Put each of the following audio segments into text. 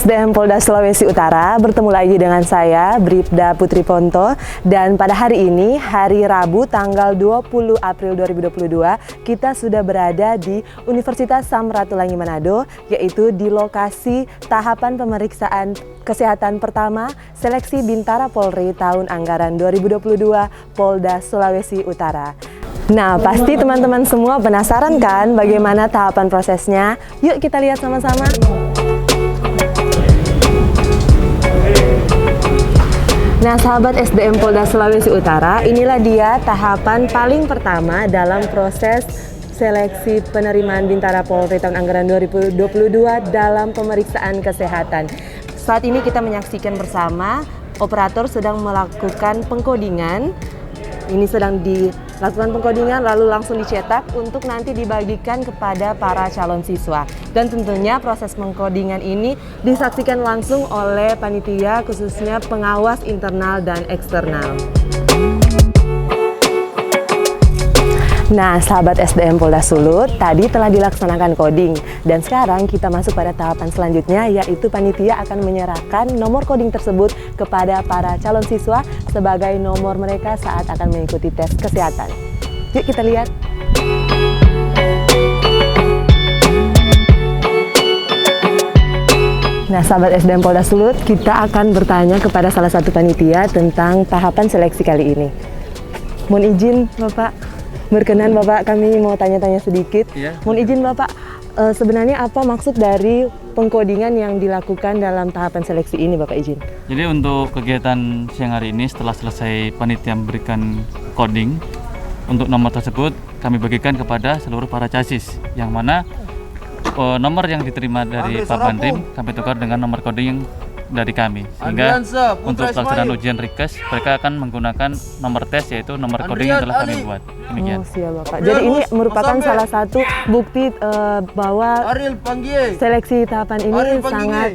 SDM Polda Sulawesi Utara, bertemu lagi dengan saya, Bribda Putri Ponto. Dan pada hari ini, hari Rabu tanggal 20 April 2022, kita sudah berada di Universitas Samratulangi Manado, yaitu di lokasi tahapan pemeriksaan kesehatan pertama seleksi Bintara Polri tahun anggaran 2022 Polda Sulawesi Utara. Nah, pasti teman-teman semua penasaran kan bagaimana tahapan prosesnya? Yuk kita lihat sama-sama. Nah, sahabat SDM Polda Sulawesi Utara, inilah dia tahapan paling pertama dalam proses seleksi penerimaan Bintara Polri tahun anggaran 2022 dalam pemeriksaan kesehatan. Saat ini kita menyaksikan bersama operator sedang melakukan pengkodingan. Ini sedang dilakukan pengkodingan lalu langsung dicetak untuk nanti dibagikan kepada para calon siswa. Dan tentunya proses pengkodingan ini disaksikan langsung oleh panitia, khususnya pengawas internal dan eksternal. Nah, sahabat SDM Polda Sulut, tadi telah dilaksanakan coding dan sekarang kita masuk pada tahapan selanjutnya, yaitu panitia akan menyerahkan nomor coding tersebut kepada para calon siswa sebagai nomor mereka saat akan mengikuti tes kesehatan. Yuk kita lihat. Nah, sahabat SDM Polda Sulut, kita akan bertanya kepada salah satu panitia tentang tahapan seleksi kali ini. Mohon izin Bapak, berkenan Bapak, kami mau tanya-tanya sedikit. Ya. Mohon izin Bapak, sebenarnya apa maksud dari pengkodingan yang dilakukan dalam tahapan seleksi ini, Bapak izin? Jadi untuk kegiatan siang hari ini, setelah selesai panitia memberikan coding untuk nomor tersebut, kami bagikan kepada seluruh para chassis, yang mana nomor yang diterima dari Pak Bandrim kami tukar dengan nomor coding yang dari kami, sehingga untuk pelaksanaan ujian request mereka akan menggunakan nomor tes, yaitu nomor coding yang telah kami buat. Demikian. Oh, siap Bapak. Jadi ini merupakan salah satu bukti bahwa seleksi tahapan ini sangat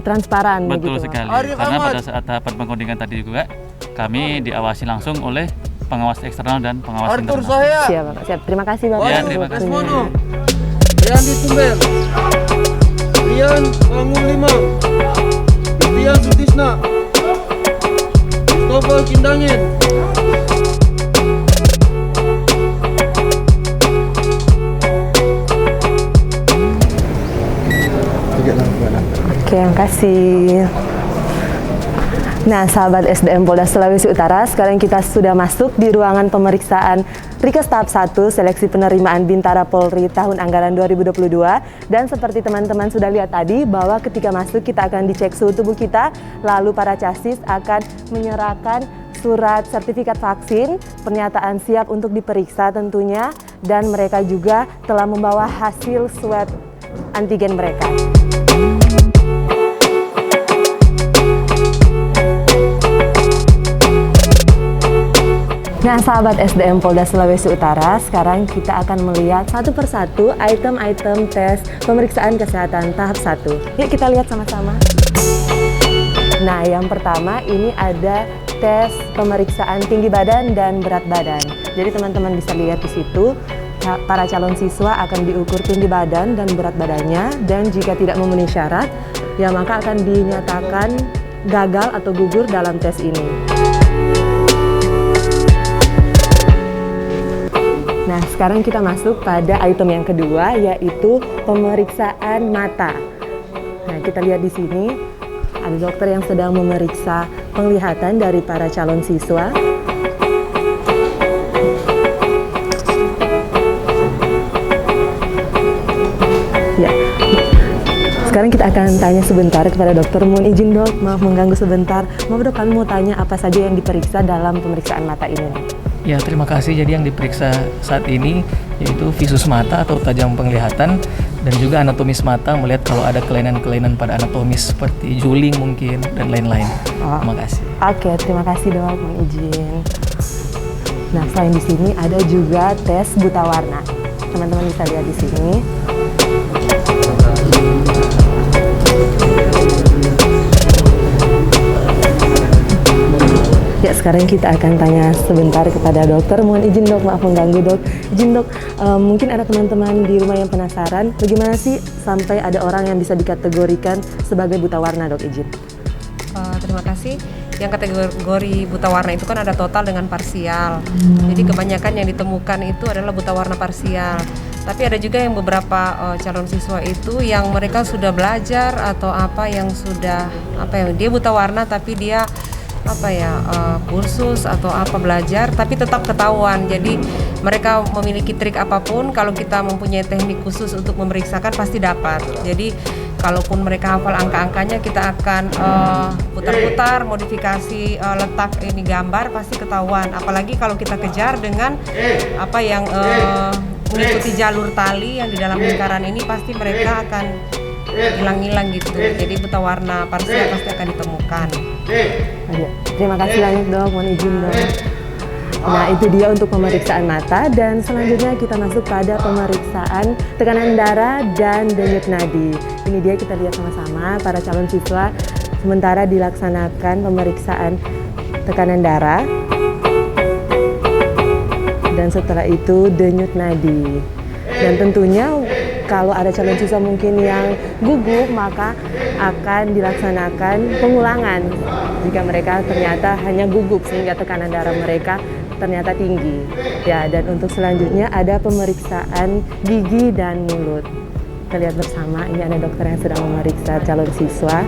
transparan. Betul begitu, sekali, karena pada saat tahapan pengkodingan tadi juga kami diawasi langsung oleh pengawas eksternal dan pengawas internal. Siap Bapak, siap. Terima kasih Bapak. Ya, terima kasih. Rian Ditumber, Rian Bangun 5, Rian Sutisna, Mustafa Kindangin. Oke, terima kasih. Nah, sahabat SDM Polda Sulawesi Utara, sekarang kita sudah masuk di ruangan pemeriksaan Rikes tahap 1 seleksi penerimaan Bintara Polri tahun anggaran 2022. Dan seperti teman-teman sudah lihat tadi, bahwa ketika masuk kita akan dicek suhu tubuh kita, lalu para chassis akan menyerahkan surat sertifikat vaksin, pernyataan siap untuk diperiksa tentunya, dan mereka juga telah membawa hasil swab antigen mereka. Nah, sahabat SDM Polda Sulawesi Utara, sekarang kita akan melihat satu persatu item-item tes pemeriksaan kesehatan tahap 1. Yuk kita lihat sama-sama. Nah, yang pertama ini ada tes pemeriksaan tinggi badan dan berat badan. Jadi teman-teman bisa lihat di situ, para calon siswa akan diukur tinggi badan dan berat badannya, dan jika tidak memenuhi syarat, ya maka akan dinyatakan gagal atau gugur dalam tes ini. Nah, sekarang kita masuk pada item yang kedua, yaitu pemeriksaan mata. Nah, kita lihat di sini ada dokter yang sedang memeriksa penglihatan dari para calon siswa. Ya. Sekarang kita akan tanya sebentar kepada dokter. Mohon izin dok, maaf mengganggu sebentar. Maaf dok, kami mau tanya apa saja yang diperiksa dalam pemeriksaan mata ini? Ya, terima kasih. Jadi yang diperiksa saat ini yaitu visus mata atau tajam penglihatan, dan juga anatomis mata, melihat kalau ada kelainan-kelainan pada anatomis seperti juling mungkin dan lain-lain. Terima kasih. Oke, terima kasih dok, mohon izin. Nah, selain di sini ada juga tes buta warna. Teman-teman bisa lihat di sini. Ya, sekarang kita akan tanya sebentar kepada dokter. Mohon izin dok, maaf mengganggu dok. Izin dok, mungkin ada teman-teman di rumah yang penasaran, bagaimana sih sampai ada orang yang bisa dikategorikan sebagai buta warna dok, izin. Terima kasih. Yang kategori buta warna itu kan ada total dengan parsial. Jadi kebanyakan yang ditemukan itu adalah buta warna parsial. Tapi ada juga yang beberapa calon siswa itu yang mereka sudah belajar atau yang sudah dia buta warna tapi dia kursus atau belajar tapi tetap ketahuan. Jadi mereka memiliki trik apapun, kalau kita mempunyai teknik khusus untuk memeriksakan pasti dapat. Jadi kalaupun mereka hafal angka-angkanya, kita akan putar-putar, modifikasi letak ini gambar pasti ketahuan. Apalagi kalau kita kejar dengan mengikuti jalur tali yang di dalam lingkaran ini, pasti mereka akan hilang-hilang gitu. Jadi buta warna parsial pasti akan ditemukan. Terima kasih banyak dok, mohon izin dok. Nah, itu dia untuk pemeriksaan mata, dan selanjutnya kita masuk pada pemeriksaan tekanan darah dan denyut nadi. Ini dia, kita lihat sama-sama para calon siswa sementara dilaksanakan pemeriksaan tekanan darah dan setelah itu denyut nadi. Dan tentunya kalau ada calon siswa mungkin yang gugup, maka akan dilaksanakan pengulangan jika mereka ternyata hanya gugup sehingga tekanan darah mereka ternyata tinggi. Ya, dan untuk selanjutnya ada pemeriksaan gigi dan mulut. Kita lihat bersama, ini ada dokter yang sedang memeriksa calon siswa.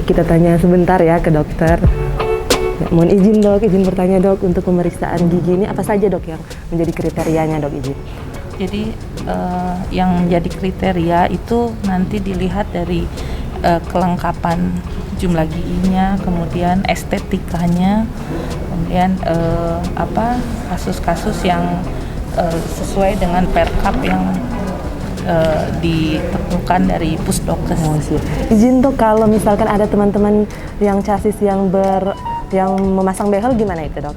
Kita tanya sebentar ya ke dokter. Ya, mohon izin dok, izin bertanya dok, untuk pemeriksaan gigi ini apa saja dok yang menjadi kriterianya dok, izin? Jadi yang jadi kriteria itu nanti dilihat dari kelengkapan jumlah giginya, kemudian estetikanya, kemudian kasus-kasus yang sesuai dengan perkap yang ditemukan dari Pusdokes. Izin dok, kalau misalkan ada teman-teman yang chassis yang memasang behel, gimana itu dok?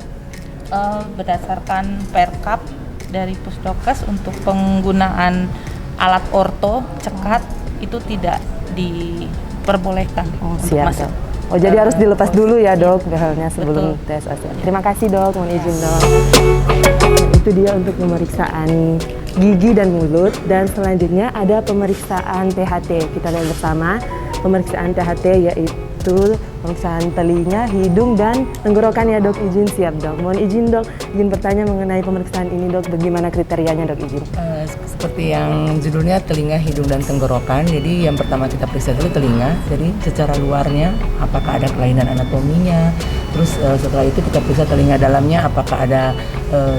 Berdasarkan perkap dari Pusdokes untuk penggunaan alat orto cekat itu tidak diperbolehkan untuk masuk. Jadi harus dilepas dulu ya dok behelnya sebelum tes OSIAT. Terima kasih dok, mohon izin dok. Itu dia untuk pemeriksaan gigi dan mulut, dan selanjutnya ada pemeriksaan THT. Kita lihat bersama pemeriksaan THT, yaitu pemeriksaan telinga, hidung, dan tenggorokan ya dok. Izin, siap dok. Mohon izin dok, izin bertanya mengenai pemeriksaan ini dok, bagaimana kriterianya dok, izin? Seperti yang judulnya telinga, hidung, dan tenggorokan. Jadi yang pertama kita periksa dulu telinga. Jadi secara luarnya apakah ada kelainan anatominya. Terus setelah itu kita periksa telinga dalamnya, apakah ada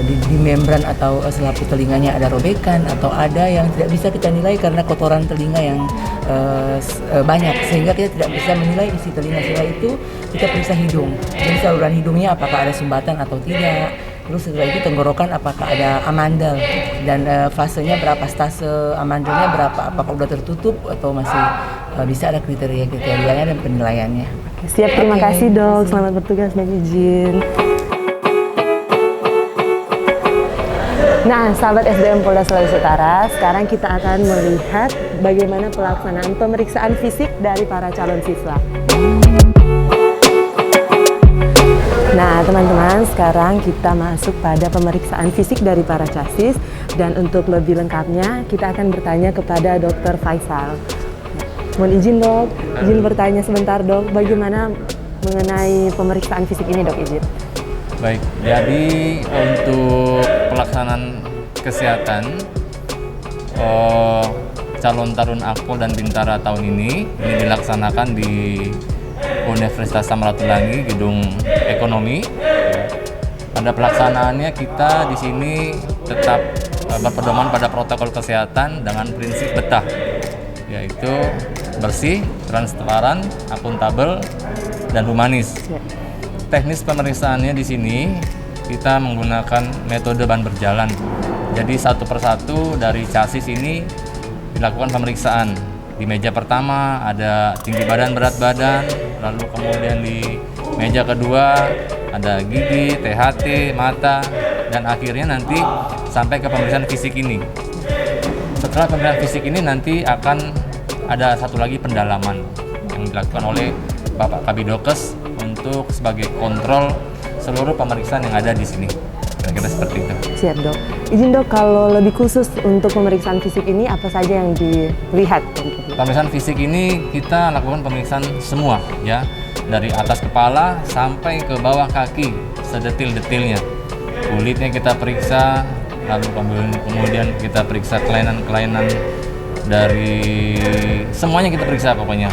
di membran atau selaput telinganya ada robekan, atau ada yang tidak bisa kita nilai karena kotoran telinga yang banyak, sehingga kita tidak bisa menilai isi telinga. Setelah itu kita periksa hidung. Jadi saluran hidungnya apakah ada sumbatan atau tidak. Terus setelah itu tenggorokan apakah ada amandel, dan fasenya berapa, stase amandelnya berapa, apakah sudah tertutup atau masih bisa, ada kriterianya dan penilaiannya. Siap, terima kasih dok, selamat bertugas dan izin. Nah, sahabat SDM Polda Sulawesi Utara, sekarang kita akan melihat bagaimana pelaksanaan pemeriksaan fisik dari para calon siswa. Nah teman-teman, sekarang kita masuk pada pemeriksaan fisik dari para chassis, dan untuk lebih lengkapnya kita akan bertanya kepada Dr. Faisal. Mohon izin dok, izin bertanya sebentar dok, bagaimana mengenai pemeriksaan fisik ini dok, izin? Baik, jadi untuk pelaksanaan kesehatan calon taruna Akpol dan Bintara tahun ini dilaksanakan di Universitas Samratulangi, Gedung Ekonomi. Pada pelaksanaannya kita di sini tetap berpedoman pada protokol kesehatan dengan prinsip betah, yaitu bersih, transparan, akuntabel, dan humanis. Teknis pemeriksaannya di sini kita menggunakan metode ban berjalan. Jadi satu persatu dari chassis ini dilakukan pemeriksaan. Di meja pertama ada tinggi badan, berat badan, lalu kemudian di meja kedua ada gigi, THT, mata, dan akhirnya nanti sampai ke pemeriksaan fisik ini. Setelah pemeriksaan fisik ini nanti akan ada satu lagi pendalaman yang dilakukan oleh Bapak Kabidokes untuk sebagai kontrol seluruh pemeriksaan yang ada di sini. Kira-kira seperti itu. Siap dok. Izin dok, kalau lebih khusus untuk pemeriksaan fisik ini apa saja yang dilihat? Pemeriksaan fisik ini kita lakukan pemeriksaan semua ya, dari atas kepala sampai ke bawah kaki sedetil-detilnya. Kulitnya kita periksa, lalu kemudian kita periksa kelainan-kelainan dari semuanya kita periksa pokoknya.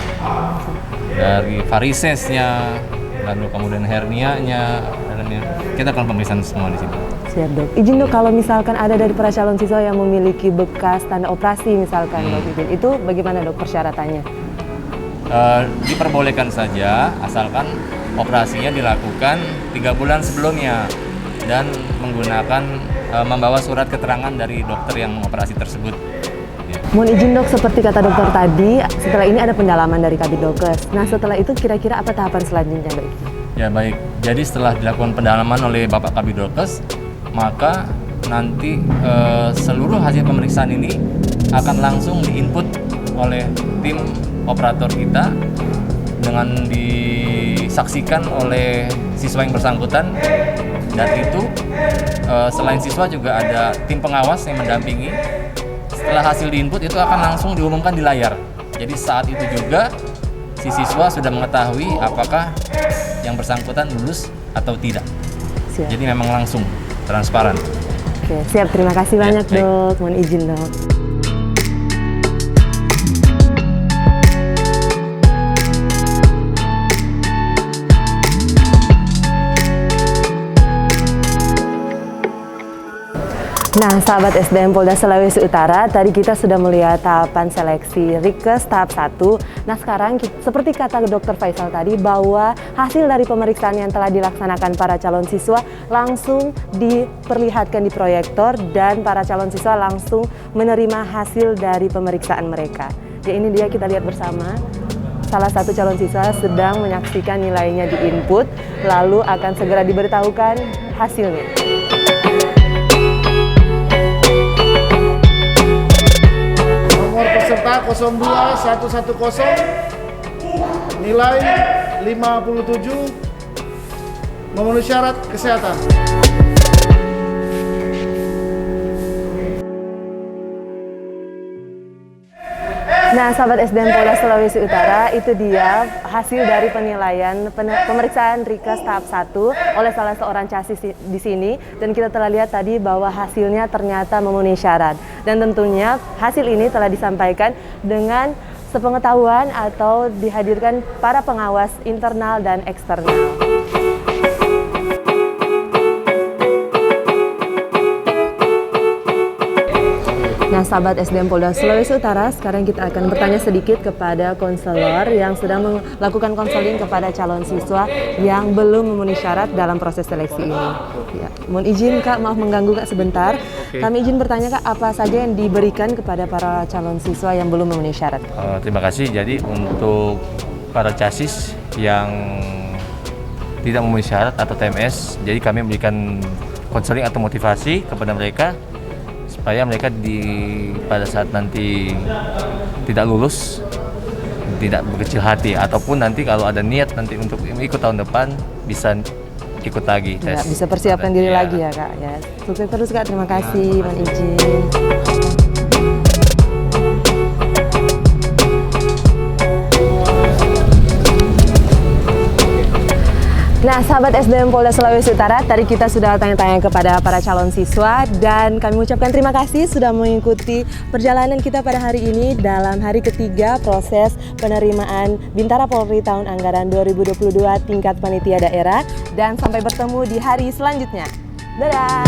Dari varisesnya, lalu kemudian hernianya, kita akan pemeriksaan semua di sini. Siap dok. Izin dok, kalau misalkan ada dari para calon siswa yang memiliki bekas tanda operasi misalkan dok, izin, itu bagaimana dok persyaratannya? Diperbolehkan saja asalkan operasinya dilakukan 3 bulan sebelumnya dan menggunakan membawa surat keterangan dari dokter yang mengoperasi tersebut. Mohon izin dok, seperti kata dokter tadi, setelah ini ada pendalaman dari Kabidokes. Nah setelah itu kira-kira apa tahapan selanjutnya dok? Ya baik, jadi setelah dilakukan pendalaman oleh Bapak Kabidokes, maka nanti seluruh hasil pemeriksaan ini akan langsung diinput oleh tim operator kita dengan disaksikan oleh siswa yang bersangkutan. Dan itu selain siswa juga ada tim pengawas yang mendampingi. Setelah hasil diinput itu akan langsung diumumkan di layar. Jadi saat itu juga si siswa sudah mengetahui apakah yang bersangkutan lulus atau tidak. Siap. Jadi memang langsung transparan. Oke, siap. Terima kasih banyak dok. Mohon izin dok. Nah, sahabat SDM Polda Sulawesi Utara, tadi kita sudah melihat tahapan seleksi Rikes tahap 1. Nah, sekarang seperti kata Dr. Faisal tadi, bahwa hasil dari pemeriksaan yang telah dilaksanakan para calon siswa langsung diperlihatkan di proyektor dan para calon siswa langsung menerima hasil dari pemeriksaan mereka. Ya, ini dia, kita lihat bersama. Salah satu calon siswa sedang menyaksikan nilainya di input, lalu akan segera diberitahukan hasilnya. Peserta 02110, nilai 57, memenuhi syarat kesehatan. Nah, sahabat SDM Polda Sulawesi Utara, itu dia hasil dari penilaian pemeriksaan Rikes tahap 1 oleh salah seorang casis di sini, dan kita telah lihat tadi bahwa hasilnya ternyata memenuhi syarat. Dan tentunya hasil ini telah disampaikan dengan sepengetahuan atau dihadirkan para pengawas internal dan eksternal. Nah, sahabat SDM Polda Sulawesi Utara, sekarang kita akan bertanya sedikit kepada konselor yang sedang melakukan konseling kepada calon siswa yang belum memenuhi syarat dalam proses seleksi ini. Ya, mohon izin Kak, maaf mengganggu Kak sebentar. Kami izin bertanya Kak, apa saja yang diberikan kepada para calon siswa yang belum memenuhi syarat? Terima kasih. Jadi untuk para casis yang tidak memenuhi syarat atau TMS, jadi kami memberikan konseling atau motivasi kepada mereka supaya mereka pada saat nanti tidak lulus tidak berkecil hati, ataupun nanti kalau ada niat nanti untuk ikut tahun depan bisa ikut lagi tes. Ya, bisa persiapkan diri lagi ya Kak. Ya, sukses terus Kak. Terima kasih. Mohon izin. Nah, sahabat SDM Polda Sulawesi Utara, tadi kita sudah tanya-tanya kepada para calon siswa dan kami mengucapkan terima kasih sudah mengikuti perjalanan kita pada hari ini dalam hari ketiga proses penerimaan Bintara Polri tahun anggaran 2022 tingkat panitia daerah, dan sampai bertemu di hari selanjutnya. Dadah!